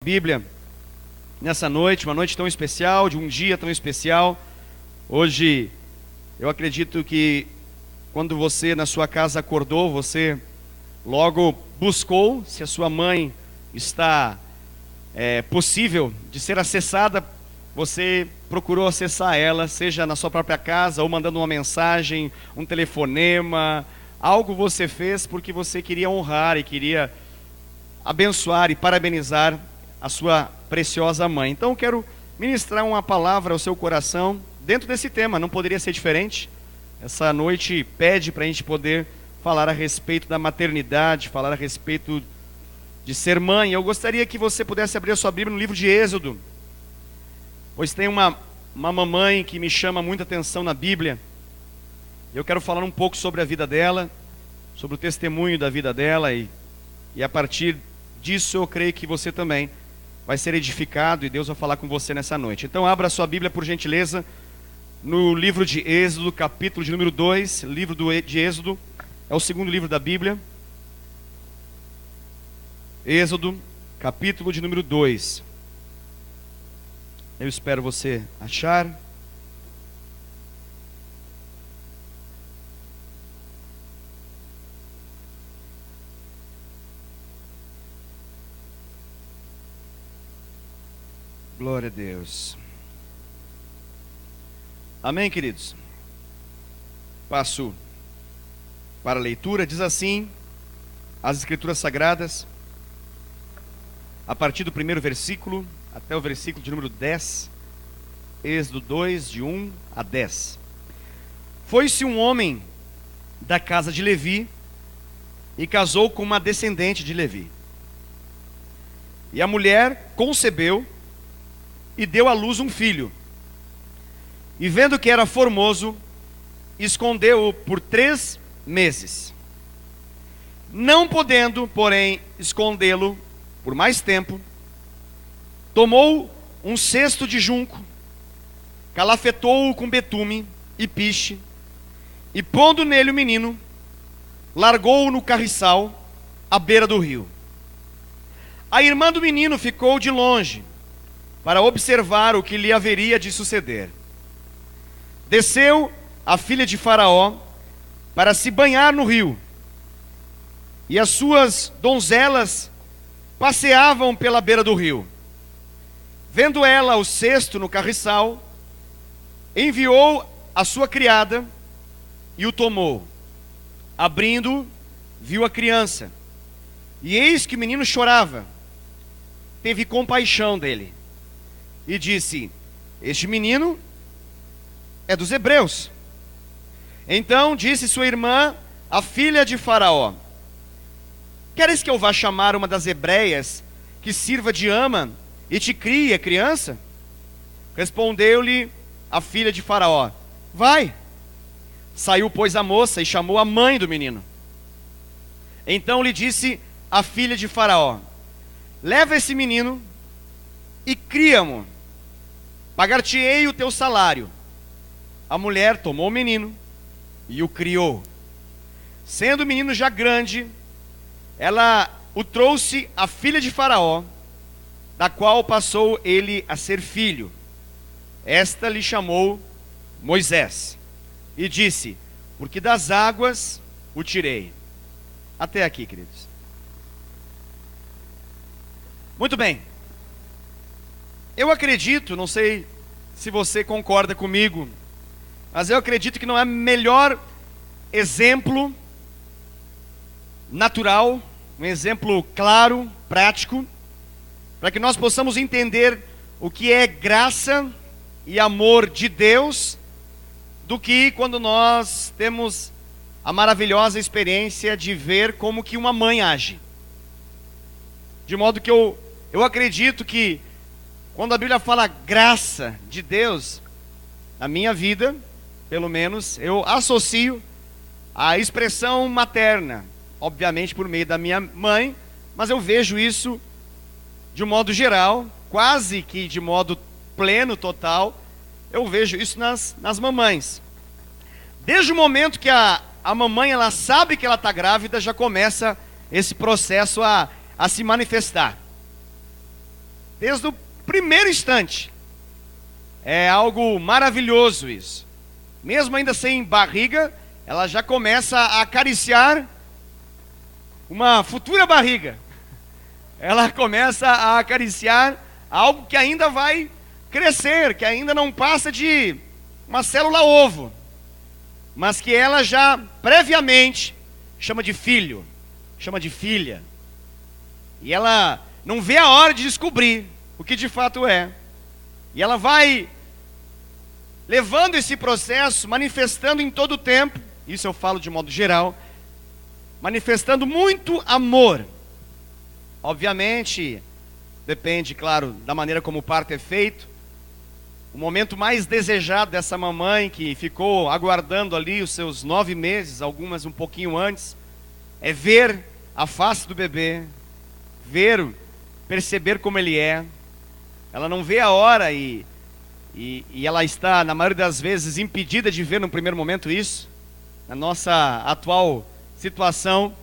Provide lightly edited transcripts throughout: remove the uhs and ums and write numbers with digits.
Bíblia nessa noite, uma noite tão especial, de um dia tão especial. Hoje, eu acredito que quando você na sua casa acordou, você logo buscou se a sua mãe está possível de ser acessada. Você procurou acessar ela, seja na sua própria casa ou mandando uma mensagem, um telefonema. Algo você fez porque você queria honrar e queria abençoar e parabenizar a sua preciosa mãe. Então eu quero ministrar uma palavra ao seu coração dentro desse tema, não poderia ser diferente. Essa noite pede para a gente poder falar a respeito da maternidade, falar a respeito de ser mãe. Eu gostaria que você pudesse abrir a sua Bíblia no livro de Êxodo, pois tem uma mamãe que me chama muita atenção na Bíblia. Eu quero falar um pouco sobre a vida dela, sobre o testemunho da vida dela e a partir disso eu creio que você também vai ser edificado e Deus vai falar com você nessa noite. Então abra a sua Bíblia por gentileza no livro de Êxodo, capítulo de número 2, livro de Êxodo, é o segundo livro da Bíblia. Êxodo, capítulo de número 2. Eu espero você achar. Glória a Deus. Amém, queridos? Passo para a leitura. Diz assim as Escrituras Sagradas, a partir do primeiro versículo até o versículo de número 10, Êxodo 2, de 1 a 10. Foi-se um homem da casa de Levi e casou com uma descendente de Levi. E a mulher concebeu e deu à luz um filho. E vendo que era formoso, escondeu-o por 3 meses. Não podendo, porém, escondê-lo por mais tempo, tomou um cesto de junco, calafetou-o com betume e piche, e pondo nele o menino, largou-o no carriçal, à beira do rio. A irmã do menino ficou de longe, para observar o que lhe haveria de suceder. Desceu a filha de Faraó para se banhar no rio, e as suas donzelas passeavam pela beira do rio. Vendo ela o cesto no carriçal, enviou a sua criada e o tomou. Abrindo, viu a criança, e eis que o menino chorava. Teve compaixão dele e disse: este menino é dos hebreus. Então disse sua irmã, a filha de Faraó: queres que eu vá chamar uma das hebreias, que sirva de ama e te crie a criança? Respondeu-lhe a filha de Faraó: vai. Saiu, pois, a moça e chamou a mãe do menino. Então lhe disse a filha de Faraó: leva esse menino e cria-mo, pagar-te-ei o teu salário. A mulher tomou o menino e o criou. Sendo o menino já grande, ela o trouxe à filha de Faraó, da qual passou ele a ser filho. Esta lhe chamou Moisés e disse: porque das águas o tirei. Até aqui, queridos. Muito bem. Eu acredito, não sei se você concorda comigo, mas eu acredito que não é melhor exemplo natural, um exemplo claro, prático, para que nós possamos entender o que é graça e amor de Deus, do que quando nós temos a maravilhosa experiência de ver como que uma mãe age. De modo que eu acredito que quando a Bíblia fala graça de Deus, na minha vida, pelo menos, eu associo a expressão materna, obviamente por meio da minha mãe, mas eu vejo isso de um modo geral, quase que de modo pleno, total, eu vejo isso nas mamães. Desde o momento que a mamãe ela sabe que ela está grávida, já começa esse processo a se manifestar. desde o primeiro instante. É algo maravilhoso isso. Mesmo ainda sem barriga, ela já começa a acariciar uma futura barriga. Ela começa a acariciar algo que ainda vai crescer, que ainda não passa de uma célula ovo, mas que ela já previamente chama de filho, chama de filha. E ela não vê a hora de descobrir o que de fato é. E ela vai levando esse processo, manifestando em todo o tempo, isso eu falo de modo geral, manifestando muito amor. Obviamente, depende, claro, da maneira como o parto é feito. O momento mais desejado dessa mamãe, que ficou aguardando ali os seus 9 meses, algumas um pouquinho antes, é ver a face do bebê, perceber como ele é. Ela não vê a hora e ela está, na maioria das vezes, impedida de ver no primeiro momento isso. Na nossa atual situação,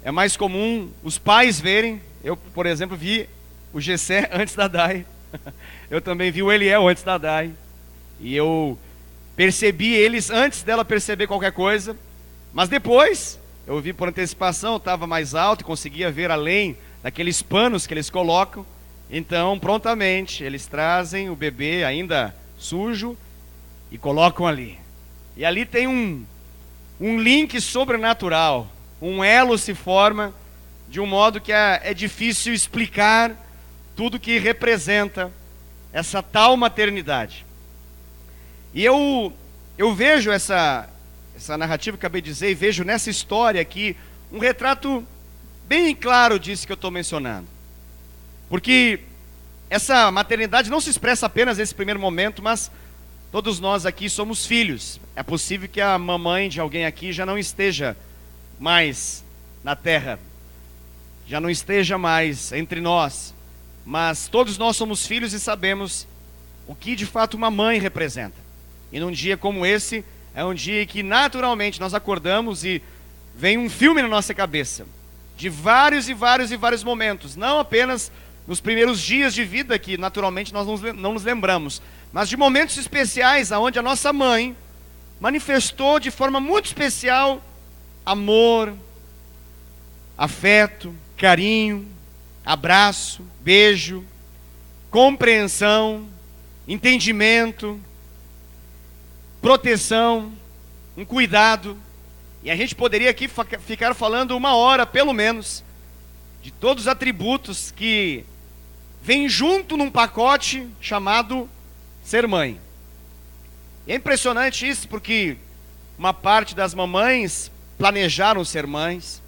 é mais comum os pais verem. Eu, por exemplo, vi o Gessé antes da Dai. Eu também vi o Eliel antes da Dai. E eu percebi eles antes dela perceber qualquer coisa. Mas depois, eu vi por antecipação, estava mais alto e conseguia ver além daqueles panos que eles colocam. Então, prontamente, eles trazem o bebê ainda sujo e colocam ali. E ali tem um link sobrenatural. Um elo se forma de um modo que é difícil explicar tudo que representa essa tal maternidade. E eu vejo essa narrativa que eu acabei de dizer, e vejo nessa história aqui um retrato bem claro disso que eu estou mencionando. Porque essa maternidade não se expressa apenas nesse primeiro momento, mas todos nós aqui somos filhos. É possível que a mamãe de alguém aqui já não esteja mais na terra, já não esteja mais entre nós, mas todos nós somos filhos e sabemos o que de fato uma mãe representa. E num dia como esse, é um dia que naturalmente nós acordamos e vem um filme na nossa cabeça, de vários e vários e vários momentos, não apenas nos primeiros dias de vida, que naturalmente nós não nos lembramos, mas de momentos especiais, onde a nossa mãe manifestou de forma muito especial amor, afeto, carinho, abraço, beijo, compreensão, entendimento, proteção, um cuidado. E a gente poderia aqui ficar falando 1 hora, pelo menos, de todos os atributos que vêm junto num pacote chamado ser mãe. E é impressionante isso, porque uma parte das mamães planejaram ser mães,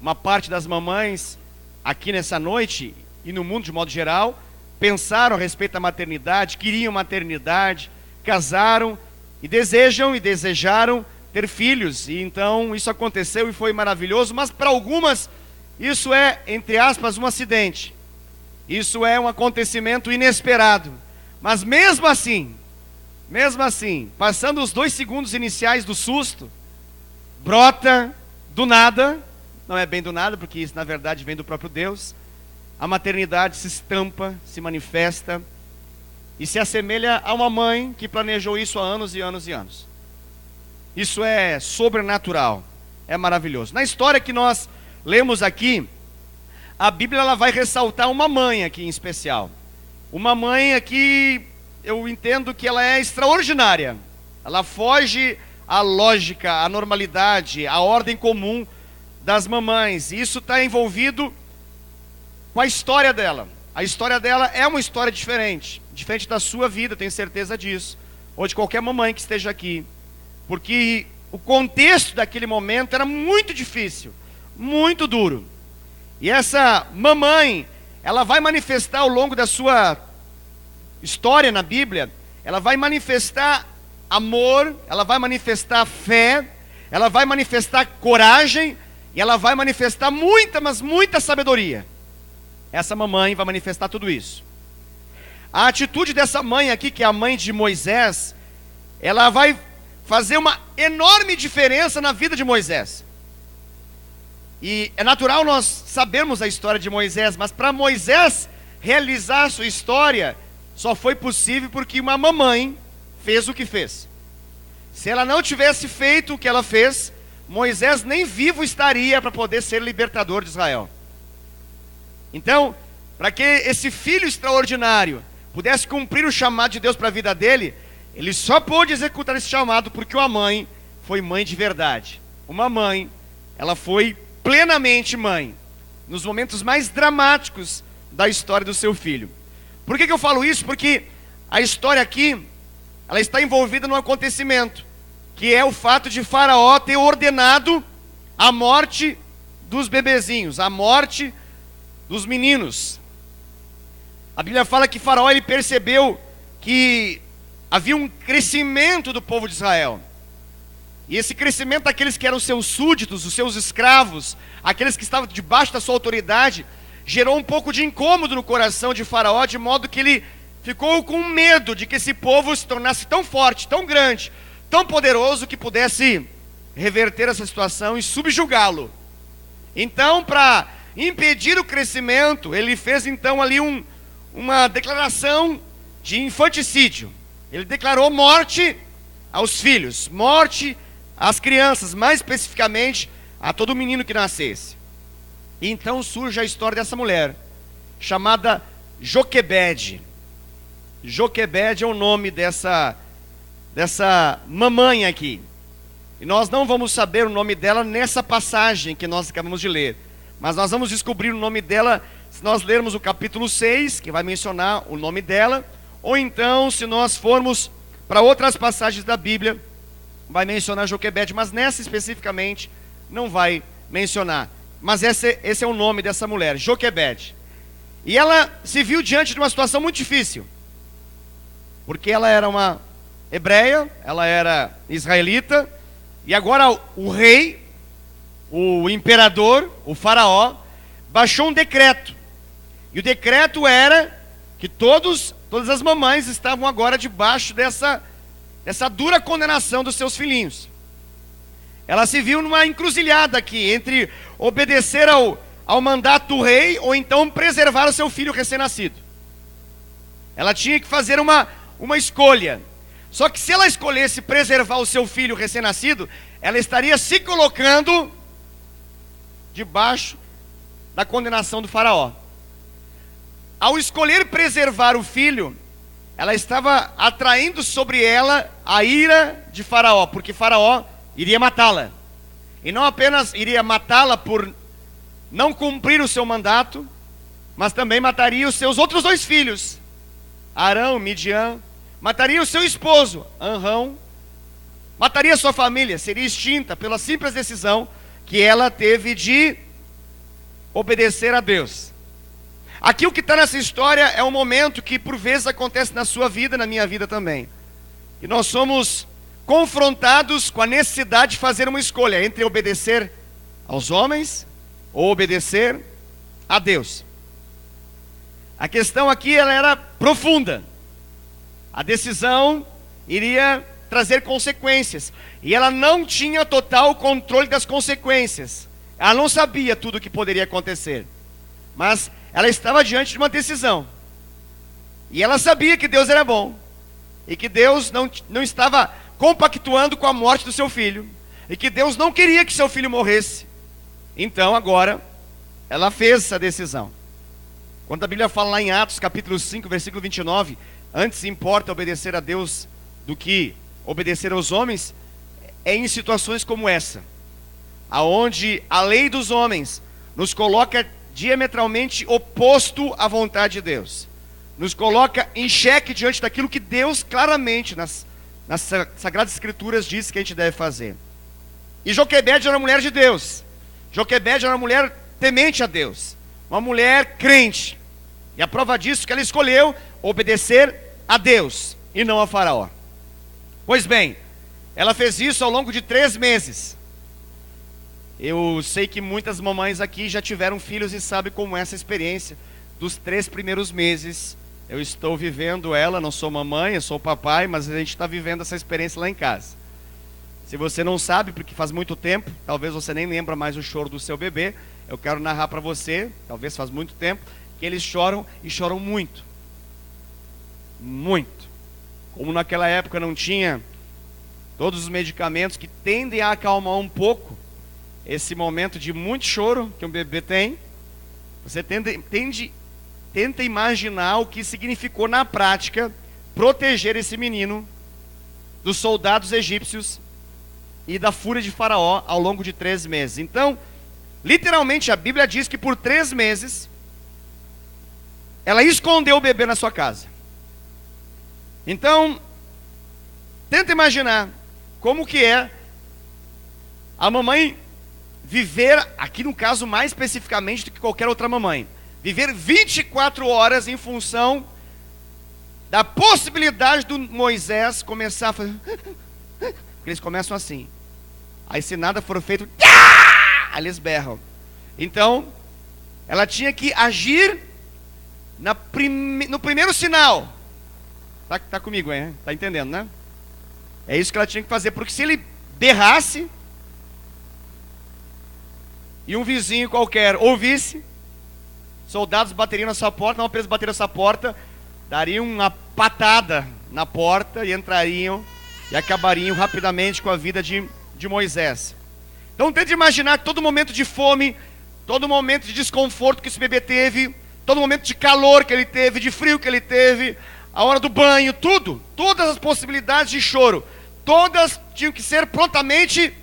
uma parte das mamães aqui nessa noite e no mundo de modo geral pensaram a respeito da maternidade, queriam maternidade, casaram e desejam e desejaram ter filhos, e então isso aconteceu e foi maravilhoso. Mas para algumas isso é, entre aspas, um acidente, isso é um acontecimento inesperado. Mas mesmo assim, passando os 2 segundos iniciais do susto, brota do nada, não é bem do nada, porque isso na verdade vem do próprio Deus, a maternidade se estampa, se manifesta e se assemelha a uma mãe que planejou isso há anos e anos e anos. Isso é sobrenatural, é maravilhoso. Na história que nós lemos aqui, a Bíblia ela vai ressaltar uma mãe aqui em especial. Uma mãe aqui, eu entendo que ela é extraordinária. Ela foge à lógica, à normalidade, à ordem comum das mamães. E isso está envolvido com a história dela. A história dela é uma história diferente da sua vida, tenho certeza disso, ou de qualquer mamãe que esteja aqui. Porque o contexto daquele momento era muito difícil, muito duro. E essa mamãe, ela vai manifestar ao longo da sua história na Bíblia, ela vai manifestar amor, ela vai manifestar fé, ela vai manifestar coragem, e ela vai manifestar muita, mas muita sabedoria. Essa mamãe vai manifestar tudo isso. A atitude dessa mãe aqui, que é a mãe de Moisés, ela vai fazer uma enorme diferença na vida de Moisés. E é natural nós sabermos a história de Moisés, mas para Moisés realizar a sua história só foi possível porque uma mamãe fez o que fez. Se ela não tivesse feito o que ela fez, Moisés nem vivo estaria para poder ser libertador de Israel. Então, para que esse filho extraordinário pudesse cumprir o chamado de Deus para a vida dele, ele só pôde executar esse chamado porque uma mãe foi mãe de verdade. Uma mãe, ela foi plenamente mãe, nos momentos mais dramáticos da história do seu filho. Por que eu falo isso? Porque a história aqui, ela está envolvida num acontecimento, que é o fato de Faraó ter ordenado a morte dos bebezinhos, a morte dos meninos. A Bíblia fala que Faraó, ele percebeu que havia um crescimento do povo de Israel. E esse crescimento daqueles que eram seus súditos, os seus escravos, aqueles que estavam debaixo da sua autoridade, gerou um pouco de incômodo no coração de Faraó, de modo que ele ficou com medo de que esse povo se tornasse tão forte, tão grande, tão poderoso, que pudesse reverter essa situação e subjugá-lo. Então, para impedir o crescimento, ele fez então ali uma declaração de infanticídio. Ele declarou morte aos filhos, morte às crianças, mais especificamente a todo menino que nascesse. E então surge a história dessa mulher, chamada Joquebede. Joquebede é o nome dessa mamãe aqui. E nós não vamos saber o nome dela nessa passagem que nós acabamos de ler, mas nós vamos descobrir o nome dela se nós lermos o capítulo 6, que vai mencionar o nome dela, ou então se nós formos para outras passagens da Bíblia, vai mencionar Joquebede, mas nessa especificamente não vai mencionar. Mas esse é o nome dessa mulher, Joquebede. E ela se viu diante de uma situação muito difícil, porque ela era uma hebreia, ela era israelita, e agora o rei, o imperador, o faraó, baixou um decreto. E o decreto era que todas as mamães estavam agora debaixo dessa dura condenação dos seus filhinhos. Ela se viu numa encruzilhada aqui, entre obedecer ao mandato do rei, ou então preservar o seu filho recém-nascido. Ela tinha que fazer uma escolha. Só que se ela escolhesse preservar o seu filho recém-nascido, ela estaria se colocando debaixo da condenação do faraó. Ao escolher preservar o filho, ela estava atraindo sobre ela a ira de Faraó, porque Faraó iria matá-la. E não apenas iria matá-la por não cumprir o seu mandato, mas também mataria os seus outros 2 filhos, Arão, Midian, mataria o seu esposo, Anrão, mataria sua família, seria extinta pela simples decisão que ela teve de obedecer a Deus. Aqui o que está nessa história é um momento que por vezes acontece na sua vida, na minha vida também. E nós somos confrontados com a necessidade de fazer uma escolha entre obedecer aos homens ou obedecer a Deus. A questão aqui ela era profunda. A decisão iria trazer consequências, e ela não tinha total controle das consequências. Ela não sabia tudo o que poderia acontecer, mas ela estava diante de uma decisão, e ela sabia que Deus era bom, e que Deus não estava compactuando com a morte do seu filho, e que Deus não queria que seu filho morresse. Então agora ela fez essa decisão. Quando a Bíblia fala lá em Atos capítulo 5, versículo 29, antes importa obedecer a Deus do que obedecer aos homens, é em situações como essa, aonde a lei dos homens nos coloca diametralmente oposto à vontade de Deus, nos coloca em xeque diante daquilo que Deus claramente nas Sagradas Escrituras diz que a gente deve fazer. E Joquebede era uma mulher de Deus. Joquebede era uma mulher temente a Deus, uma mulher crente, e a prova disso é que ela escolheu obedecer a Deus e não a Faraó. Pois bem, ela fez isso ao longo de 3 meses. Eu sei que muitas mamães aqui já tiveram filhos e sabem como é essa experiência dos 3 primeiros meses. Eu estou vivendo ela, não sou mamãe, eu sou papai, mas a gente está vivendo essa experiência lá em casa. Se você não sabe, porque faz muito tempo, talvez você nem lembra mais o choro do seu bebê, eu quero narrar para você, talvez faz muito tempo, que eles choram e choram muito. Muito. Como naquela época não tinha todos os medicamentos que tendem a acalmar um pouco esse momento de muito choro que um bebê tem, você tenta imaginar o que significou na prática proteger esse menino dos soldados egípcios e da fúria de Faraó ao longo de 3 meses. Então, literalmente a Bíblia diz que por 3 meses ela escondeu o bebê na sua casa. Então, tenta imaginar como que é a mamãe viver, aqui no caso mais especificamente do que qualquer outra mamãe, viver 24 horas em função da possibilidade do Moisés começar a fazer... Eles começam assim. Aí se nada for feito, aí eles berram. Então, ela tinha que agir no primeiro sinal. Tá comigo, hein? Tá entendendo, né? É isso que ela tinha que fazer, porque se ele berrasse e um vizinho qualquer ouvisse, soldados bateriam na sua porta, não apenas bateriam na sua porta, dariam uma patada na porta e entrariam e acabariam rapidamente com a vida de Moisés. Então tente imaginar que todo momento de fome, todo momento de desconforto que esse bebê teve, todo momento de calor que ele teve, de frio que ele teve, a hora do banho, todas as possibilidades de choro, todas tinham que ser prontamente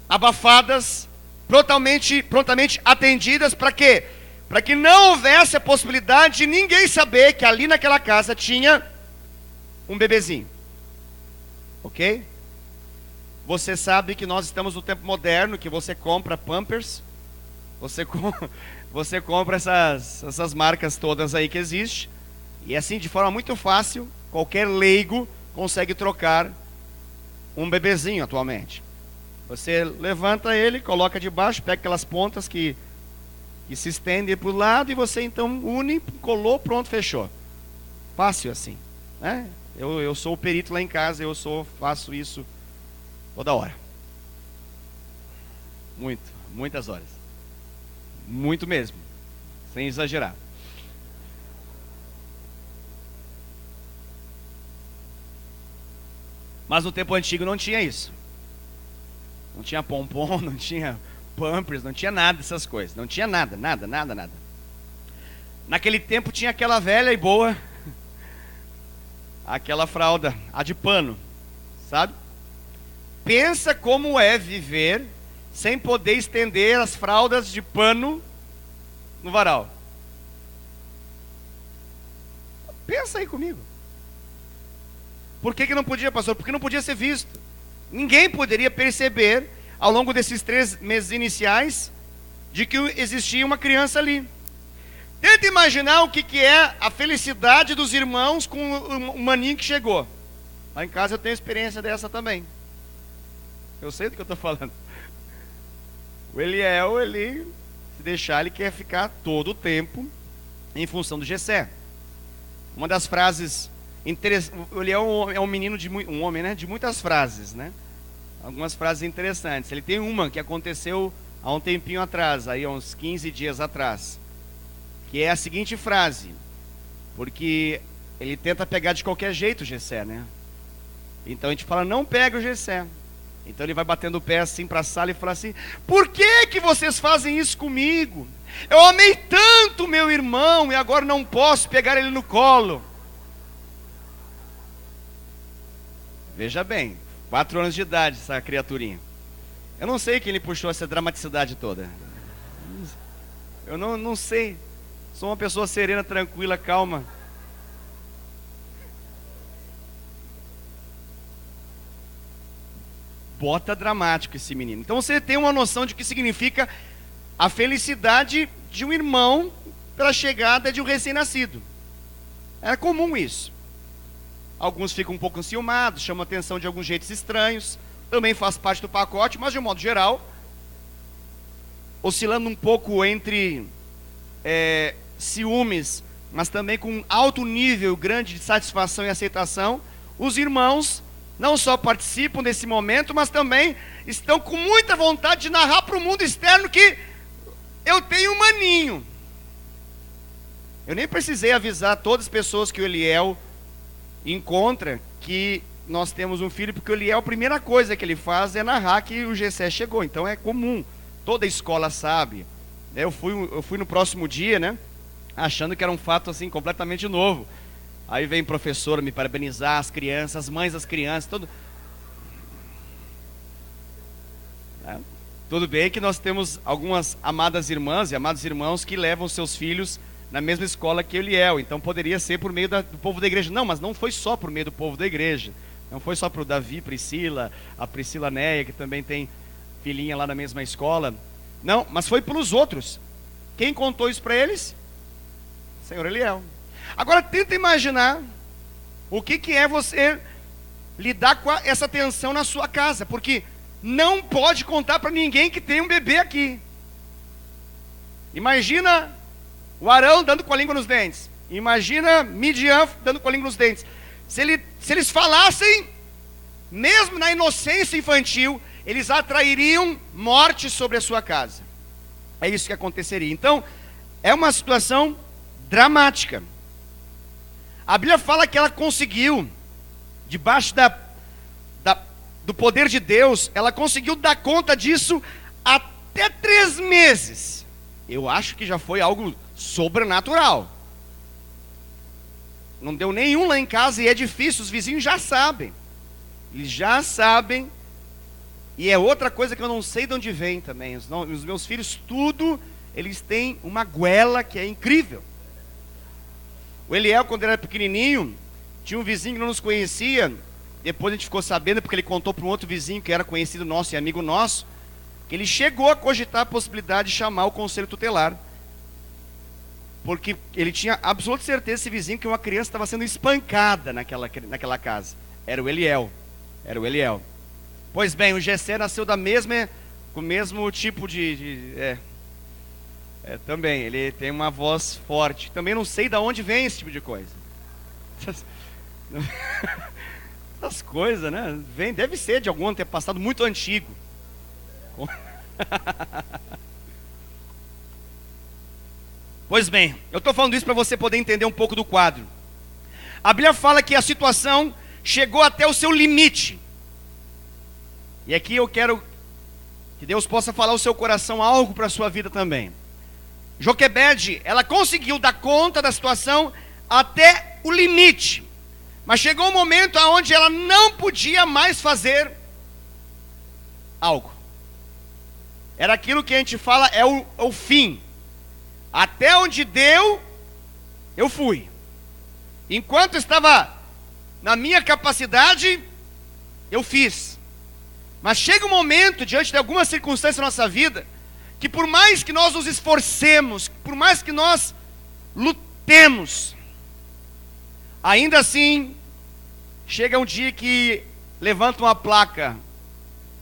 abafadas, prontamente atendidas. Para quê? Para que não houvesse a possibilidade de ninguém saber que ali naquela casa tinha um bebezinho. Ok? Você sabe que nós estamos no tempo moderno, que você compra Pampers, você compra essas marcas todas aí que existem, e assim, de forma muito fácil, qualquer leigo consegue trocar um bebezinho atualmente. Você levanta ele, coloca debaixo, pega aquelas pontas que se estendem para o lado, e você então une, colou, pronto, fechou. Fácil assim, né? Eu sou o perito lá em casa, faço isso toda hora. Muitas horas. Muito mesmo, sem exagerar. Mas no tempo antigo não tinha isso. Não tinha pompom, não tinha Pampers, não tinha nada dessas coisas. Não tinha nada. Naquele tempo tinha aquela velha e boa, aquela fralda, a de pano, sabe? Pensa como é viver sem poder estender as fraldas de pano no varal. Pensa aí comigo. Por que não podia, pastor? Porque não podia ser visto. Ninguém poderia perceber, ao longo desses 3 meses iniciais, de que existia uma criança ali. Tenta imaginar o que é a felicidade dos irmãos com o maninho que chegou. Lá em casa eu tenho experiência dessa também. Eu sei do que eu estou falando. O Eliel, se deixar, ele quer ficar todo o tempo em função do Jessé. Uma das frases interessantes, o Eliel é um menino um homem, né, de muitas frases, né? Algumas frases interessantes. Ele tem uma que aconteceu há um tempinho atrás, aí há uns 15 dias atrás, que é a seguinte frase, porque ele tenta pegar de qualquer jeito o Jessé, né? Então a gente fala, não pega o Jessé. Então ele vai batendo o pé assim para a sala e fala assim: por que vocês fazem isso comigo? Eu amei tanto meu irmão e agora não posso pegar ele no colo. Veja bem, 4 anos de idade essa criaturinha. Eu não sei quem lhe puxou essa dramaticidade toda. Eu não sei. Sou uma pessoa serena, tranquila, calma. Bota dramático esse menino. Então você tem uma noção de que significa a felicidade de um irmão pela chegada de um recém-nascido. Era comum isso. Alguns ficam um pouco enciumados, chamam a atenção de alguns jeitos estranhos. Também faz parte do pacote, mas de um modo geral, oscilando um pouco entre ciúmes, mas também com um alto nível grande de satisfação e aceitação, os irmãos não só participam desse momento, mas também estão com muita vontade de narrar para o mundo externo que eu tenho um maninho. Eu nem precisei avisar todas as pessoas que o Eliel encontra que nós temos um filho, porque o Eliel, a primeira coisa que ele faz é narrar que o Jessé chegou. Então é comum, toda a escola sabe. Eu fui no próximo dia, né, achando que era um fato assim completamente novo. Aí vem professora me parabenizar, as crianças, as mães das crianças, todo. Tudo bem que nós temos algumas amadas irmãs e amados irmãos que levam seus filhos na mesma escola que Eliel, então poderia ser por meio do povo da igreja. Não, mas não foi só por meio do povo da igreja. Não foi só para o Davi, Priscila, a Priscila Neia, que também tem filhinha lá na mesma escola. Não, mas foi pelos outros. Quem contou isso para eles? Senhor Eliel. Agora tenta imaginar o que é você lidar com essa tensão na sua casa, porque não pode contar para ninguém que tem um bebê aqui. Imagina o Arão dando com a língua nos dentes. Imagina Midian dando com a língua nos dentes. Se eles falassem, mesmo na inocência infantil, eles atrairiam morte sobre a sua casa. É isso que aconteceria. Então, é uma situação dramática. A Bíblia fala que ela conseguiu, debaixo do poder de Deus, ela conseguiu dar conta disso até 3 meses. Eu acho que já foi algo sobrenatural. Não deu nenhum lá em casa e é difícil, os vizinhos já sabem. Eles já sabem. E é outra coisa que eu não sei de onde vem também. Os meus filhos, tudo, eles têm uma goela que é incrível. O Eliel, quando ele era pequenininho, tinha um vizinho que não nos conhecia. Depois a gente ficou sabendo, porque ele contou para um outro vizinho que era conhecido nosso e amigo nosso, que ele chegou a cogitar a possibilidade de chamar o conselho tutelar. Porque ele tinha absoluta certeza, esse vizinho, que uma criança estava sendo espancada naquela casa. Era o Eliel. Era o Eliel. Pois bem, o Jessé nasceu com o mesmo tipo também, ele tem uma voz forte. Também não sei de onde vem esse tipo de coisa. Essas coisas, né? Deve ser de algum antepassado muito antigo. Pois bem, eu estou falando isso para você poder entender um pouco do quadro. A Bíblia fala que a situação chegou até o seu limite. E aqui eu quero que Deus possa falar ao seu coração algo para a sua vida também. Joquebede, ela conseguiu dar conta da situação até o limite. Mas chegou um momento onde ela não podia mais fazer algo. Era aquilo que a gente fala, é o fim. Até onde deu, eu fui. Enquanto estava na minha capacidade, eu fiz. Mas chega um momento, diante de algumas circunstâncias da nossa vida, que por mais que nós nos esforcemos, por mais que nós lutemos, ainda assim, chega um dia que levanta uma placa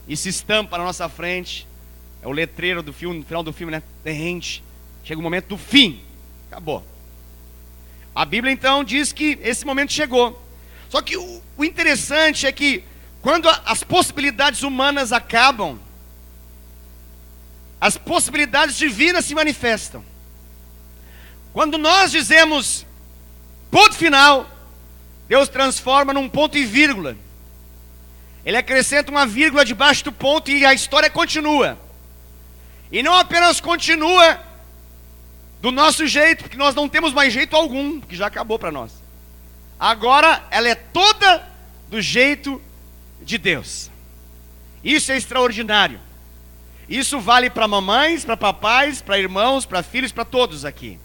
e se estampa na nossa frente. É o letreiro do filme, no final do filme, né? The End. Chega o momento do fim. Acabou. A Bíblia então diz que esse momento chegou. Só que o interessante é que quando as possibilidades humanas acabam, as possibilidades divinas se manifestam. Quando nós dizemos ponto final, Deus transforma num ponto e vírgula. Ele acrescenta uma vírgula debaixo do ponto e a história continua. E não apenas continua do nosso jeito, porque nós não temos mais jeito algum, que já acabou para nós. Agora ela é toda do jeito de Deus. Isso é extraordinário. Isso vale para mamães, para papais, para irmãos, para filhos, para todos aqui.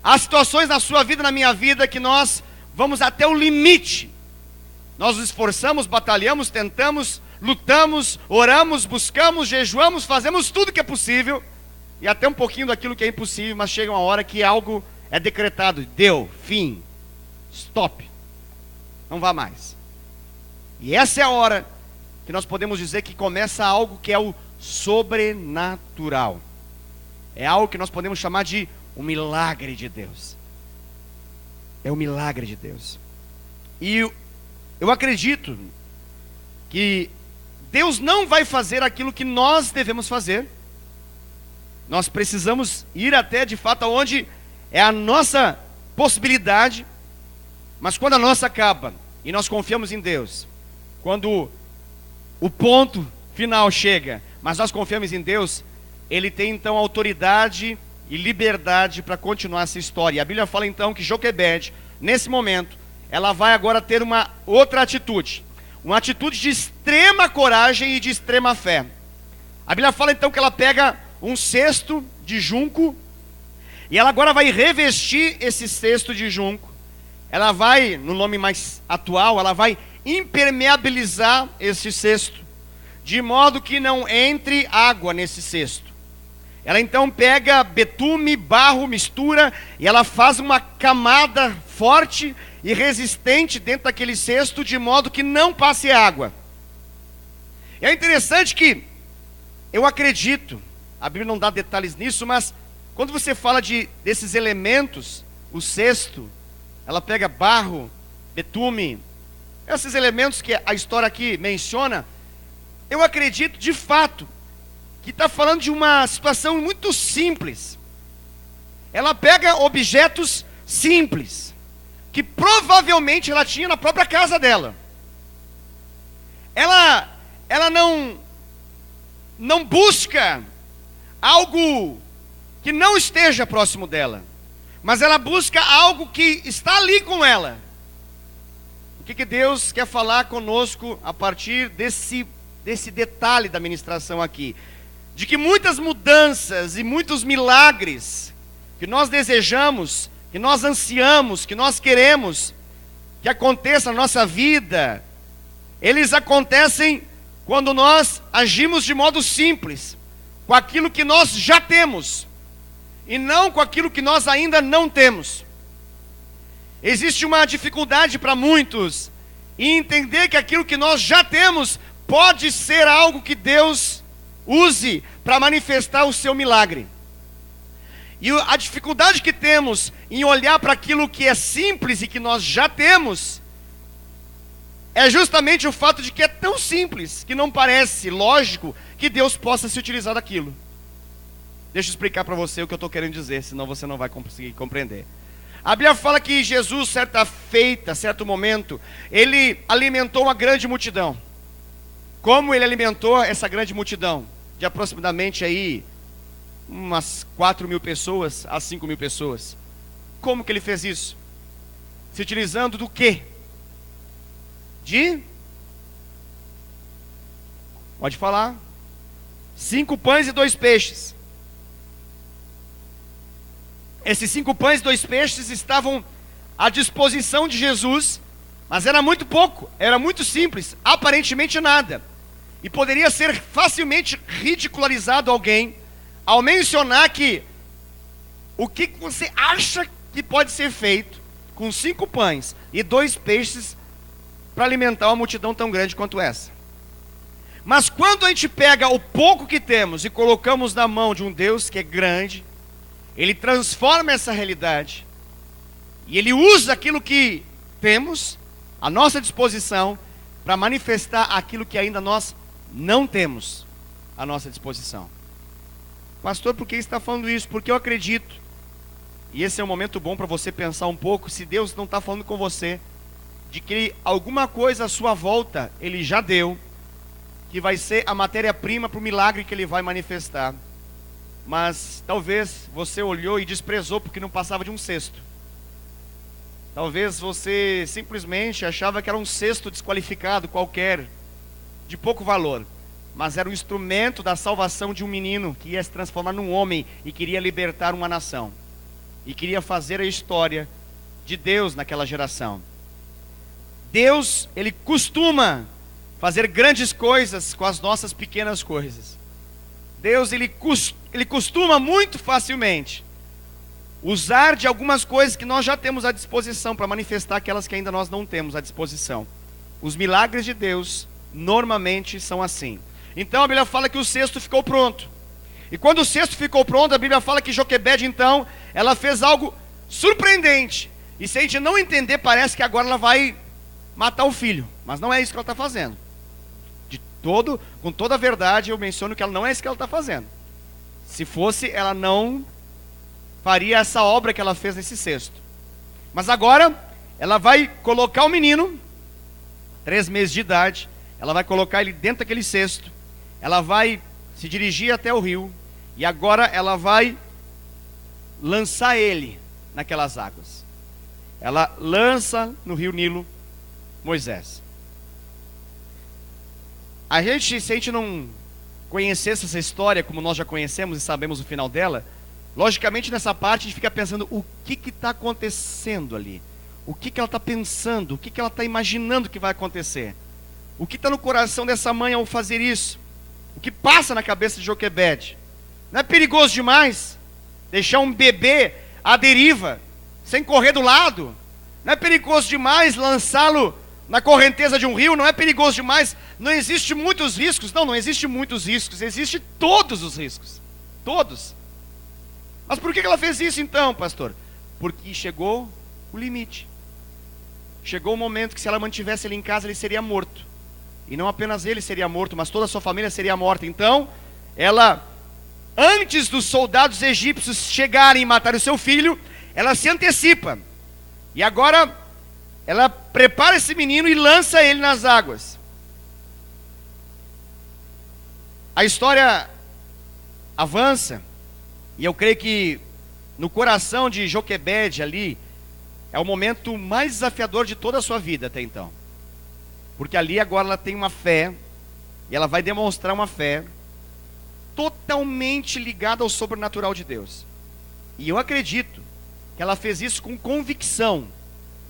Há situações na sua vida, na minha vida, que nós vamos até o limite. Nós nos esforçamos, batalhamos, tentamos, lutamos, oramos, buscamos, jejuamos, fazemos tudo que é possível, e até um pouquinho daquilo que é impossível, mas chega uma hora que algo é decretado, deu, fim, stop, não vá mais. E essa é a hora que nós podemos dizer que começa algo que é o sobrenatural. É algo que nós podemos chamar de um milagre de Deus. É o milagre de Deus. E eu acredito que Deus não vai fazer aquilo que nós devemos fazer. Nós precisamos ir até de fato aonde é a nossa possibilidade, mas quando a nossa acaba e nós confiamos em Deus, quando o ponto final chega, mas nós confiamos em Deus, Ele tem então autoridade e liberdade para continuar essa história. E a Bíblia fala então que Joquebede, nesse momento, ela vai agora ter uma outra atitude, uma atitude de extrema coragem e de extrema fé. A Bíblia fala então que ela pega um cesto de junco, e ela agora vai revestir esse cesto de junco. Ela vai, no nome mais atual, ela vai impermeabilizar esse cesto, de modo que não entre água nesse cesto. Ela então pega betume, barro, mistura, e ela faz uma camada forte e resistente dentro daquele cesto, de modo que não passe água. E é interessante que, eu acredito, a Bíblia não dá detalhes nisso, mas quando você fala desses elementos, o cesto, ela pega barro, betume, esses elementos que a história aqui menciona, eu acredito de fato que está falando de uma situação muito simples. Ela pega objetos simples, que provavelmente ela tinha na própria casa dela. Ela não busca algo que não esteja próximo dela, mas ela busca algo que está ali com ela. O que Deus quer falar conosco a partir desse detalhe da ministração aqui? De que muitas mudanças e muitos milagres que nós desejamos, que nós ansiamos, que nós queremos que aconteça na nossa vida, eles acontecem quando nós agimos de modo simples, com aquilo que nós já temos, e não com aquilo que nós ainda não temos. Existe uma dificuldade para muitos em entender que aquilo que nós já temos pode ser algo que Deus use para manifestar o seu milagre. E a dificuldade que temos em olhar para aquilo que é simples e que nós já temos, é justamente o fato de que é tão simples, que não parece lógico que Deus possa se utilizar daquilo. Deixa eu explicar para você o que eu estou querendo dizer, senão você não vai conseguir compreender. A Bíblia fala que Jesus, certo momento, Ele alimentou uma grande multidão. Como Ele alimentou essa grande multidão? De aproximadamente aí umas 4.000 pessoas a 5.000 pessoas. Como que Ele fez isso? Se utilizando do quê? Pode falar. 5 pães e 2 peixes. Esses 5 pães e 2 peixes estavam à disposição de Jesus, mas era muito pouco, era muito simples, aparentemente nada. E poderia ser facilmente ridicularizado alguém ao mencionar que o que você acha que pode ser feito com 5 pães e 2 peixes para alimentar uma multidão tão grande quanto essa. Mas quando a gente pega o pouco que temos e colocamos na mão de um Deus que é grande, Ele transforma essa realidade e Ele usa aquilo que temos à nossa disposição para manifestar aquilo que ainda nós não temos à nossa disposição. Pastor, por que está falando isso? Porque eu acredito, e esse é um momento bom para você pensar um pouco, se Deus não está falando com você, de que alguma coisa à sua volta Ele já deu, que vai ser a matéria-prima para o milagre que Ele vai manifestar. Mas talvez você olhou e desprezou porque não passava de um cesto. Talvez você simplesmente achava que era um cesto desqualificado qualquer, de pouco valor, mas era um instrumento da salvação de um menino que ia se transformar num homem e queria libertar uma nação, e queria fazer a história de Deus naquela geração. Deus, Ele costuma fazer grandes coisas com as nossas pequenas coisas. Deus, Ele costuma muito facilmente usar de algumas coisas que nós já temos à disposição para manifestar aquelas que ainda nós não temos à disposição. Os milagres de Deus normalmente são assim. Então a Bíblia fala que o cesto ficou pronto. E quando o cesto ficou pronto, a Bíblia fala que Joquebede então, ela fez algo surpreendente. E se a gente não entender, parece que agora ela vai matar o filho. Mas não é isso que ela está fazendo. Com toda a verdade, eu menciono que ela não é isso que ela está fazendo. Se fosse, ela não faria essa obra que ela fez nesse cesto. Mas agora, ela vai colocar o menino, 3 meses de idade, ela vai colocar ele dentro daquele cesto, ela vai se dirigir até o rio, e agora ela vai lançar ele naquelas águas. Ela lança no rio Nilo Moisés. Se a gente não conhecesse essa história como nós já conhecemos e sabemos o final dela, logicamente nessa parte a gente fica pensando, o que está acontecendo ali? O que ela está pensando? O que ela está imaginando que vai acontecer? O que está no coração dessa mãe ao fazer isso? O que passa na cabeça de Joquebede? Não é perigoso demais deixar um bebê à deriva, sem correr do lado? Não é perigoso demais lançá-lo na correnteza de um rio? Não é perigoso demais? Não existe muitos riscos? Não existe muitos riscos, existe todos os riscos, todos. Mas por que ela fez isso então, pastor? Porque chegou o limite. Chegou o momento que se ela mantivesse ele em casa, ele seria morto. E não apenas ele seria morto, mas toda a sua família seria morta. Então, ela, antes dos soldados egípcios chegarem e matarem o seu filho, ela se antecipa. E agora, ela prepara esse menino e lança ele nas águas. A história avança, e eu creio que no coração de Joquebede ali, é o momento mais desafiador de toda a sua vida até então. Porque ali agora ela tem uma fé, e ela vai demonstrar uma fé totalmente ligada ao sobrenatural de Deus. E eu acredito que ela fez isso com convicção.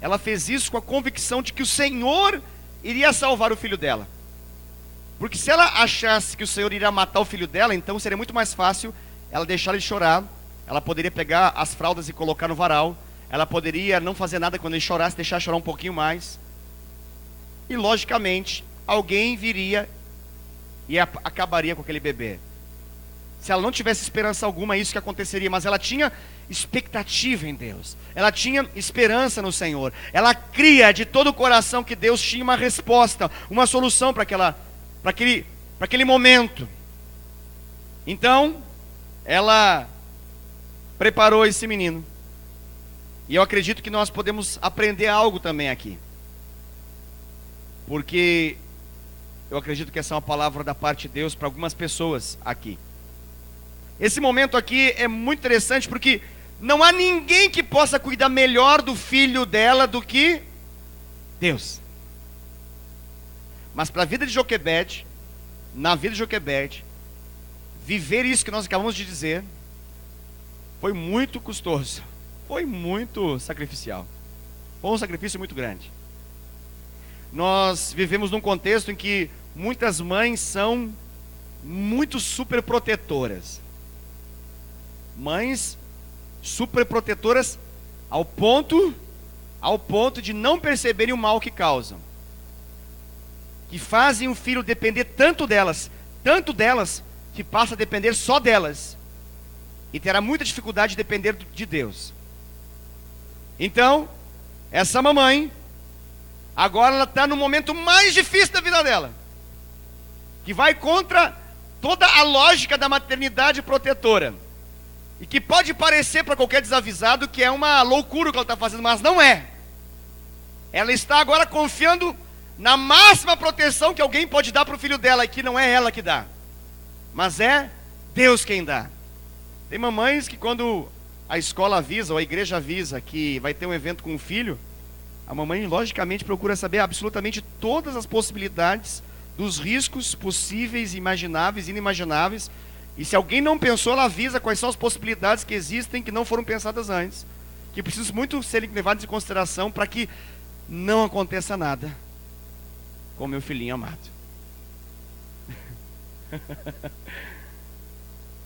Ela fez isso com a convicção de que o Senhor iria salvar o filho dela. Porque se ela achasse que o Senhor iria matar o filho dela, então seria muito mais fácil ela deixar ele chorar. Ela poderia pegar as fraldas e colocar no varal. Ela poderia não fazer nada quando ele chorasse, deixar chorar um pouquinho mais. E logicamente, alguém viria e acabaria com aquele bebê. Se ela não tivesse esperança alguma, é isso que aconteceria. Mas ela tinha expectativa em Deus. Ela tinha esperança no Senhor. Ela cria de todo o coração que Deus tinha uma resposta, uma solução para aquele momento. Então, ela preparou esse menino. E eu acredito que nós podemos aprender algo também aqui. Porque eu acredito que essa é uma palavra da parte de Deus para algumas pessoas aqui. Esse momento aqui é muito interessante porque não há ninguém que possa cuidar melhor do filho dela do que Deus. Mas para a vida de Joquebede, na vida de Joquebede, viver isso que nós acabamos de dizer, foi muito custoso, foi muito sacrificial, foi um sacrifício muito grande. Nós vivemos num contexto em que muitas mães são muito super protetoras. Mães super protetoras ao ponto de não perceberem o mal que causam. Que fazem o filho depender tanto delas, que passa a depender só delas. E terá muita dificuldade de depender de Deus. Então, essa mamãe, agora ela está no momento mais difícil da vida dela, que vai contra toda a lógica da maternidade protetora, e que pode parecer para qualquer desavisado que é uma loucura o que ela está fazendo, mas não é. Ela está agora confiando na máxima proteção que alguém pode dar para o filho dela, e que não é ela que dá, mas é Deus quem dá. Tem mamães que quando a escola avisa, ou a igreja avisa que vai ter um evento com o filho, a mamãe logicamente procura saber absolutamente todas as possibilidades dos riscos possíveis, imagináveis, inimagináveis. E se alguém não pensou, ela avisa quais são as possibilidades que existem, que não foram pensadas antes, que precisam muito serem levadas em consideração para que não aconteça nada com meu filhinho amado.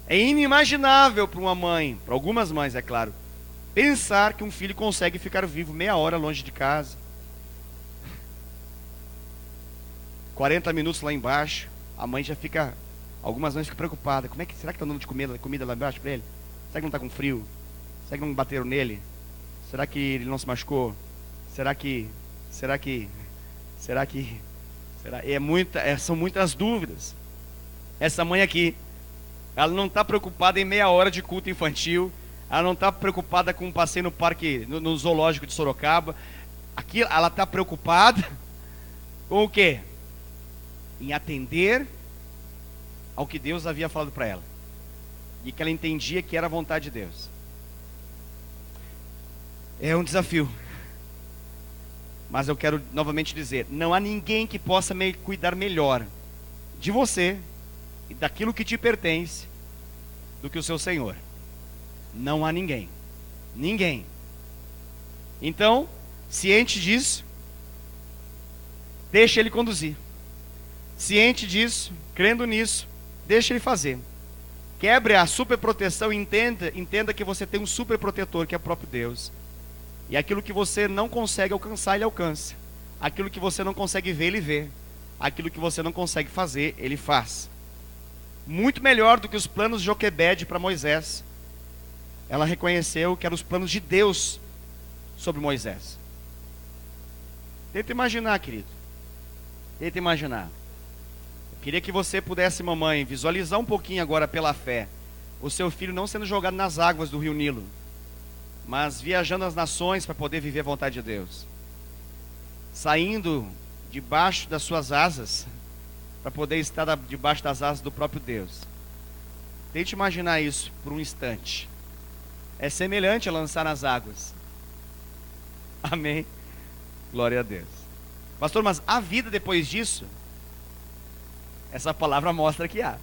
É inimaginável para uma mãe, para algumas mães é claro, pensar que um filho consegue ficar vivo meia hora longe de casa, 40 minutos lá embaixo. A mãe já fica, algumas mães ficam preocupadas. Será que está dando de comida lá embaixo para ele? Será que não está com frio? Será que não bateram nele? Será que ele não se machucou? São muitas dúvidas. Essa mãe aqui, ela não está preocupada em meia hora de culto infantil. Ela não está preocupada com um passeio no parque, no zoológico de Sorocaba. Aqui, ela está preocupada com o quê? Em atender ao que Deus havia falado para ela. E que ela entendia que era a vontade de Deus. É um desafio. Mas eu quero novamente dizer, não há ninguém que possa cuidar melhor de você e daquilo que te pertence do que o seu Senhor. Não há ninguém. Ninguém. Então, ciente disso, deixa Ele conduzir. Ciente disso, crendo nisso, deixa Ele fazer. Quebre a superproteção e entenda que você tem um superprotetor, que é o próprio Deus. E aquilo que você não consegue alcançar, Ele alcança. Aquilo que você não consegue ver, Ele vê. Aquilo que você não consegue fazer, Ele faz. Muito melhor do que os planos de Joquebede para Moisés. Ela reconheceu que eram os planos de Deus sobre Moisés. Tenta imaginar, querido. Tenta imaginar. Eu queria que você pudesse, mamãe, visualizar um pouquinho agora pela fé o seu filho não sendo jogado nas águas do rio Nilo, mas viajando as nações para poder viver a vontade de Deus. Saindo debaixo das suas asas para poder estar debaixo das asas do próprio Deus. Tente imaginar isso por um instante. É semelhante a lançar nas águas. Amém. Glória a Deus. Pastor, mas a vida depois disso? Essa palavra mostra que há.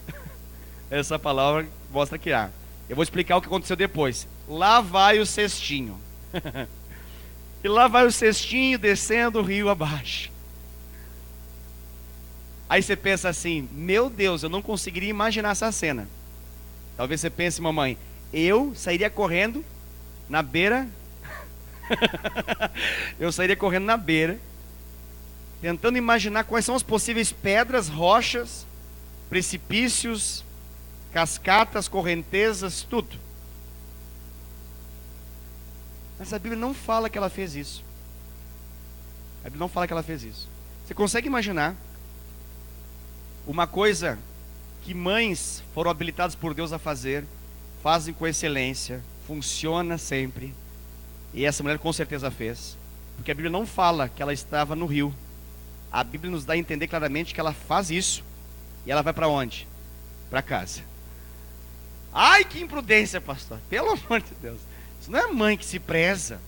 Essa palavra mostra que há. Eu vou explicar o que aconteceu depois. Lá vai o cestinho. E lá vai o cestinho descendo o rio abaixo. Aí você pensa assim, meu Deus, eu não conseguiria imaginar essa cena. Talvez você pense, mamãe, eu sairia correndo na beira. Eu sairia correndo na beira, tentando imaginar quais são as possíveis pedras, rochas, precipícios, cascatas, correntezas, tudo. Mas a Bíblia não fala que ela fez isso. A Bíblia não fala que ela fez isso. Você consegue imaginar uma coisa que mães foram habilitadas por Deus a fazer, fazem com excelência, funciona sempre, e essa mulher com certeza fez, porque a Bíblia não fala que ela estava no rio. A Bíblia nos dá a entender claramente que ela faz isso, e ela vai para onde? Para casa. Ai, que imprudência, pastor, pelo amor de Deus, isso não é mãe que se preza.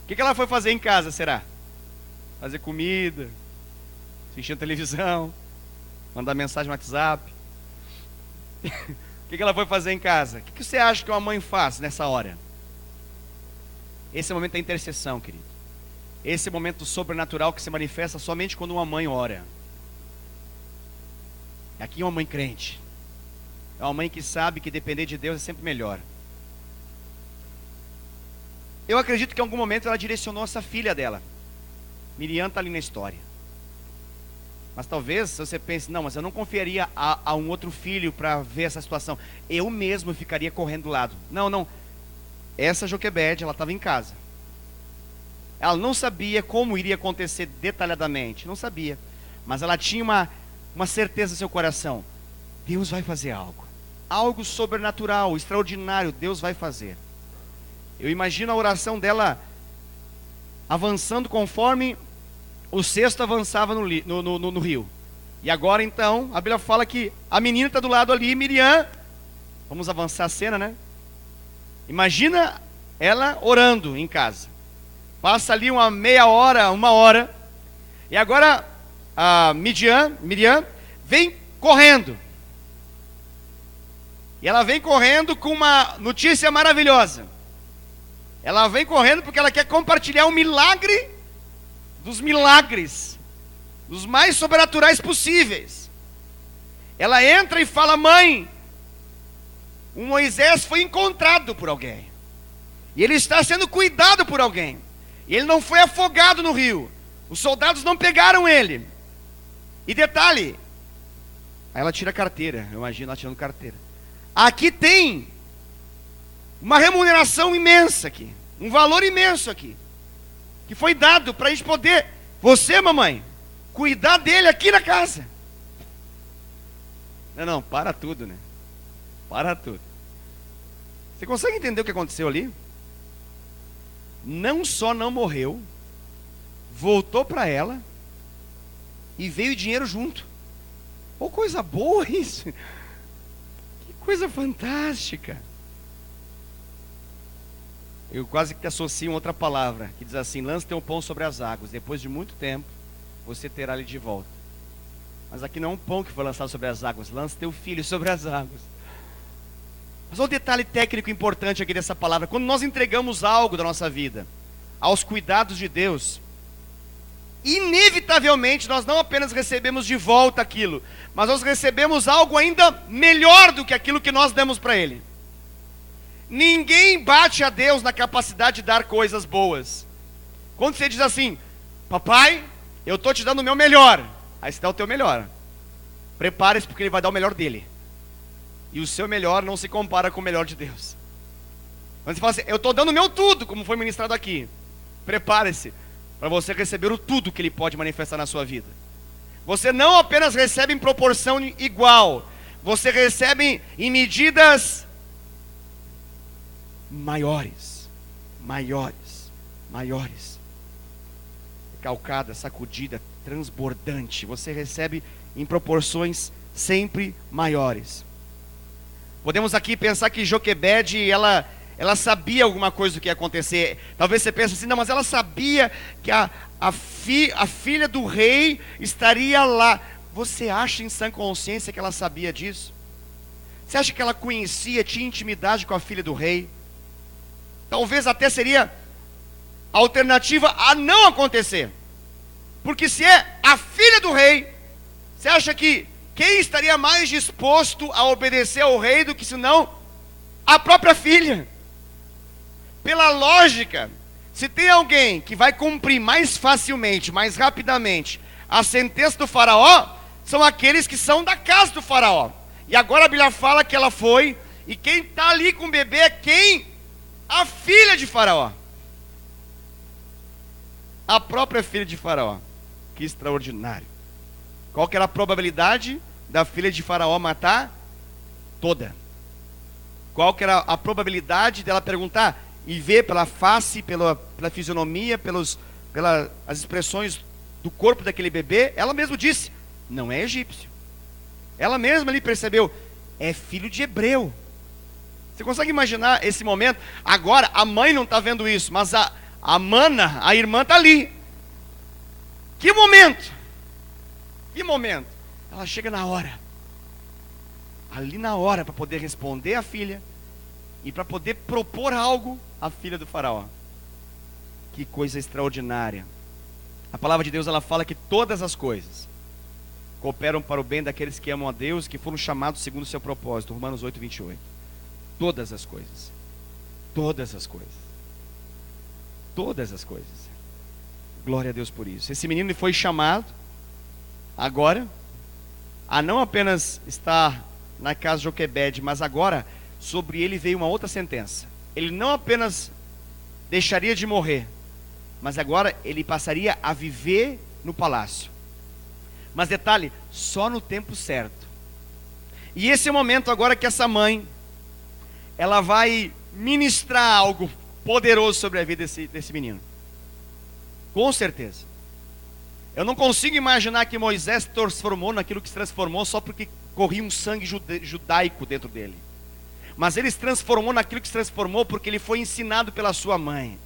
O que ela foi fazer em casa, será? Fazer comida, assistir a televisão, mandar mensagem no WhatsApp. O que ela foi fazer em casa? O que você acha que uma mãe faz nessa hora? Esse é o momento da intercessão, querido. Esse é o momento sobrenatural que se manifesta somente quando uma mãe ora. Aqui é uma mãe crente. É uma mãe que sabe que depender de Deus é sempre melhor. Eu acredito que em algum momento ela direcionou essa filha dela. Miriam está ali na história. Mas talvez você pense, não, mas eu não confiaria a um outro filho para ver essa situação. Eu mesmo ficaria correndo do lado. Não. Essa Joquebede, ela estava em casa. Ela não sabia como iria acontecer detalhadamente. Não sabia. Mas ela tinha uma certeza no seu coração. Deus vai fazer algo. Algo sobrenatural, extraordinário, Deus vai fazer. Eu imagino a oração dela avançando conforme o cesto avançava no rio. E agora então, a Bíblia fala que a menina está do lado ali, Miriam. Vamos avançar a cena, né? Imagina ela orando em casa. Passa ali uma meia hora, uma hora. E agora a Miriam vem correndo. E ela vem correndo com uma notícia maravilhosa. Ela vem correndo porque ela quer compartilhar um milagre dos milagres, dos mais sobrenaturais possíveis. Ela entra e fala: mãe, o Moisés foi encontrado por alguém, e ele está sendo cuidado por alguém, e ele não foi afogado no rio, os soldados não pegaram ele. E detalhe, aí ela tira a carteira, eu imagino ela tirando carteira. Aqui tem uma remuneração imensa aqui, um valor imenso aqui, que foi dado para a gente poder, você, mamãe, cuidar dele aqui na casa. Não, para tudo, né? Para tudo. Você consegue entender o que aconteceu ali? Não só não morreu, voltou para ela e veio dinheiro junto. Oh, coisa boa isso! Que coisa fantástica! Eu quase que associo outra palavra, que diz assim: lance teu pão sobre as águas, depois de muito tempo, você terá ele de volta. Mas aqui não é um pão que foi lançado sobre as águas, lance teu filho sobre as águas. Mas olha o detalhe técnico importante aqui dessa palavra: quando nós entregamos algo da nossa vida aos cuidados de Deus, inevitavelmente nós não apenas recebemos de volta aquilo, mas nós recebemos algo ainda melhor do que aquilo que nós demos para Ele. Ninguém bate a Deus na capacidade de dar coisas boas. Quando você diz assim: papai, eu estou te dando o meu melhor, aí você dá o teu melhor. Prepare-se, porque Ele vai dar o melhor dele, e o seu melhor não se compara com o melhor de Deus. Quando você fala assim: eu estou dando o meu tudo, como foi ministrado aqui, prepare-se para você receber o tudo que Ele pode manifestar na sua vida. Você não apenas recebe em proporção igual, você recebe em medidas maiores, calcada, sacudida, transbordante. Você recebe em proporções sempre maiores. Podemos aqui pensar que Joquebede, ela sabia alguma coisa do que ia acontecer. Talvez você pense assim: não, mas ela sabia que a filha do rei estaria lá. Você acha em sã consciência que ela sabia disso? Você acha que ela conhecia, tinha intimidade com a filha do rei? Talvez até seria a alternativa a não acontecer. Porque se é a filha do rei, você acha que quem estaria mais disposto a obedecer ao rei do que senão a própria filha? Pela lógica, se tem alguém que vai cumprir mais facilmente, mais rapidamente a sentença do faraó, são aqueles que são da casa do faraó. E agora a Bíblia fala que ela foi, e quem está ali com o bebê é quem? A filha de faraó. A própria filha de faraó. Que extraordinário. Qual que era a probabilidade da filha de faraó matar? Toda. Qual que era a probabilidade dela perguntar e ver pela face, pela fisionomia, pelas expressões do corpo daquele bebê? Ela mesma disse: não é egípcio. Ela mesma ali percebeu: é filho de hebreu. Você consegue imaginar esse momento? Agora, a mãe não está vendo isso, mas a mana, a irmã, está ali. Que momento? Que momento? Ela chega na hora. Ali na hora, para poder responder à filha e para poder propor algo à filha do faraó. Que coisa extraordinária. A palavra de Deus, ela fala que todas as coisas cooperam para o bem daqueles que amam a Deus, que foram chamados segundo o seu propósito. Romanos 8, 28. Todas as coisas. Todas as coisas. Todas as coisas. Glória a Deus por isso. Esse menino foi chamado agora a não apenas estar na casa de Joquebede, mas agora sobre ele veio uma outra sentença. Ele não apenas deixaria de morrer, mas agora ele passaria a viver no palácio. Mas detalhe, só no tempo certo. E esse é o momento agora que essa mãe, ela vai ministrar algo poderoso sobre a vida desse menino. Com certeza. Eu não consigo imaginar que Moisés se transformou naquilo que se transformou só porque corria um sangue judaico dentro dele. Mas ele se transformou naquilo que se transformou porque ele foi ensinado pela sua mãe.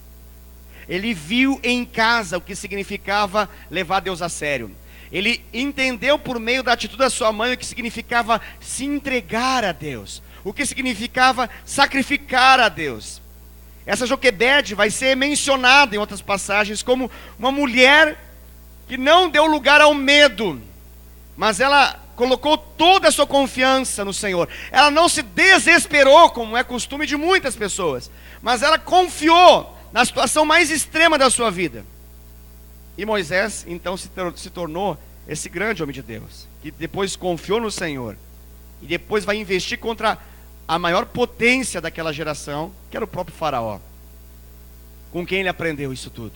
Ele viu em casa o que significava levar Deus a sério. Ele entendeu por meio da atitude da sua mãe o que significava se entregar a Deus, o que significava sacrificar a Deus. Essa Joquebede vai ser mencionada em outras passagens como uma mulher que não deu lugar ao medo, mas ela colocou toda a sua confiança no Senhor. Ela não se desesperou, como é costume de muitas pessoas, mas ela confiou na situação mais extrema da sua vida. E Moisés então se tornou esse grande homem de Deus, que depois confiou no Senhor, e depois vai investir contra a maior potência daquela geração, que era o próprio faraó. Com quem ele aprendeu isso tudo?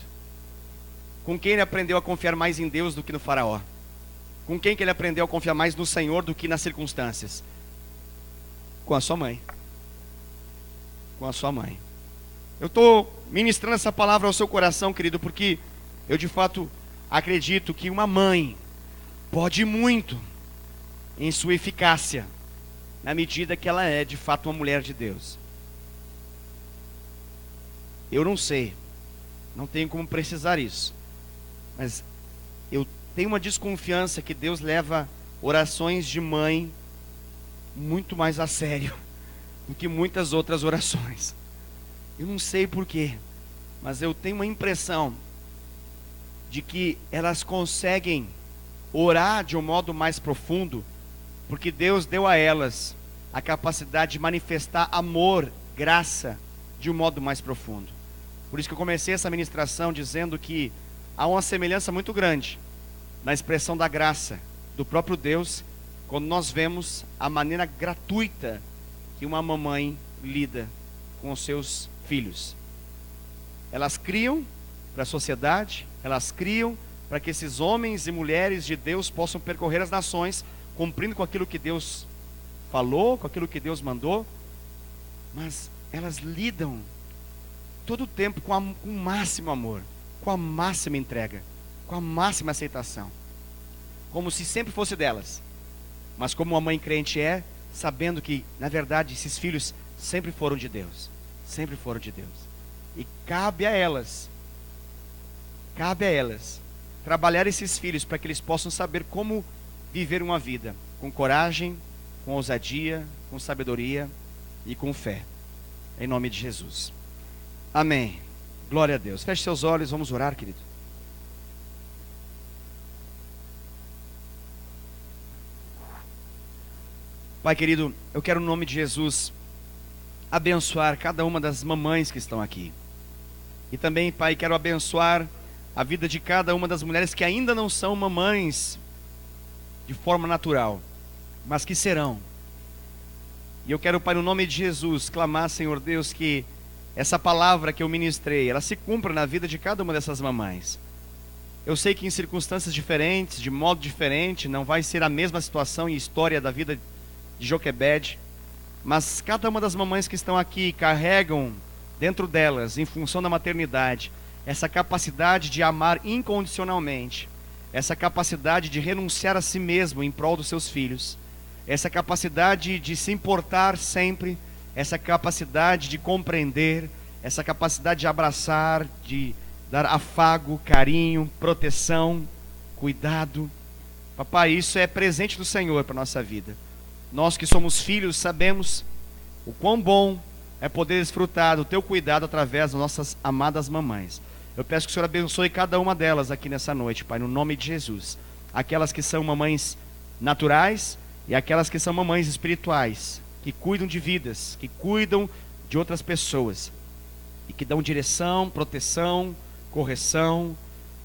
Com quem ele aprendeu a confiar mais em Deus do que no faraó? Com quem que ele aprendeu a confiar mais no Senhor do que nas circunstâncias? Com a sua mãe. com a sua mãe. Eu estou ministrando essa palavra ao seu coração, querido, porque eu de fato acredito que uma mãe pode muito em sua eficácia, na medida que ela é de fato uma mulher de Deus. Eu não sei, não tenho como precisar isso, mas eu tenho uma desconfiança que Deus leva orações de mãe muito mais a sério do que muitas outras orações. Eu não sei porquê, mas eu tenho uma impressão de que elas conseguem orar de um modo mais profundo, porque Deus deu a elas a capacidade de manifestar amor, graça, de um modo mais profundo. Por isso que eu comecei essa ministração dizendo que há uma semelhança muito grande na expressão da graça do próprio Deus, quando nós vemos a maneira gratuita que uma mamãe lida com os seus filhos. Elas criam para a sociedade, elas criam para que esses homens e mulheres de Deus possam percorrer as nações, cumprindo com aquilo que Deus falou, com aquilo que Deus mandou, mas elas lidam todo o tempo com o máximo amor, com a máxima entrega, com a máxima aceitação, como se sempre fosse delas, mas como uma mãe crente é, sabendo que, na verdade, esses filhos sempre foram de Deus, sempre foram de Deus, e cabe a elas trabalhar esses filhos para que eles possam saber como viver uma vida com coragem, com ousadia, com sabedoria e com fé, em nome de Jesus. Amém. Glória a Deus. Feche seus olhos, vamos orar, querido. Pai querido, eu quero no nome de Jesus abençoar cada uma das mamães que estão aqui. E também, Pai, quero abençoar a vida de cada uma das mulheres que ainda não são mamães de forma natural, mas que serão. E eu quero, Pai, no nome de Jesus, clamar, Senhor Deus, que essa palavra que eu ministrei, ela se cumpra na vida de cada uma dessas mamães. Eu sei que em circunstâncias diferentes, de modo diferente, não vai ser a mesma situação e história da vida de Joquebede, mas cada uma das mamães que estão aqui carregam dentro delas, em função da maternidade, essa capacidade de amar incondicionalmente, essa capacidade de renunciar a si mesmo em prol dos seus filhos, essa capacidade de se importar sempre, essa capacidade de compreender, essa capacidade de abraçar, de dar afago, carinho, proteção, cuidado. Papai, isso é presente do Senhor para a nossa vida. Nós que somos filhos sabemos o quão bom é poder desfrutar do teu cuidado através das nossas amadas mamães. Eu peço que o Senhor abençoe cada uma delas aqui nessa noite, Pai, no nome de Jesus. Aquelas que são mamães naturais e aquelas que são mamães espirituais, que cuidam de vidas, que cuidam de outras pessoas e que dão direção, proteção, correção,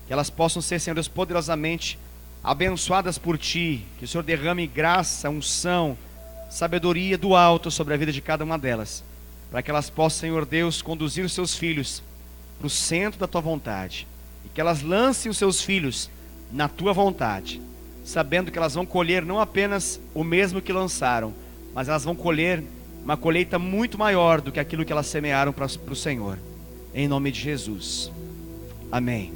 que elas possam ser, Senhor Deus, poderosamente abençoadas por Ti, que o Senhor derrame graça, unção, sabedoria do alto sobre a vida de cada uma delas, para que elas possam, Senhor Deus, conduzir os seus filhos para o centro da Tua vontade, e que elas lancem os seus filhos na Tua vontade, sabendo que elas vão colher não apenas o mesmo que lançaram, mas elas vão colher uma colheita muito maior do que aquilo que elas semearam para o Senhor, em nome de Jesus. Amém.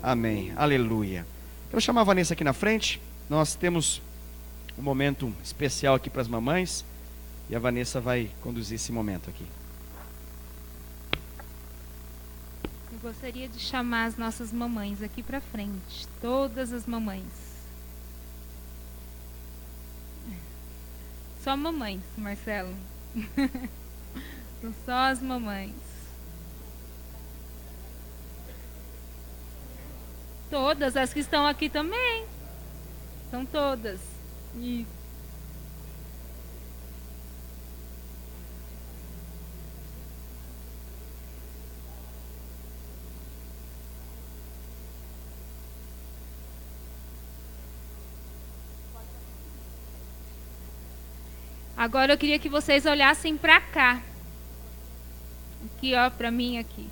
Amém. Aleluia. Quero chamar a Vanessa aqui na frente. Nós temos um momento especial aqui para as mamães, e a Vanessa vai conduzir esse momento aqui. Eu gostaria de chamar as nossas mamães aqui para frente, todas as mamães. Só mamães, Marcelo. São só as mamães. Todas, as que estão aqui também. São todas. Isso. Agora eu queria que vocês olhassem para cá. Aqui, ó, para mim aqui.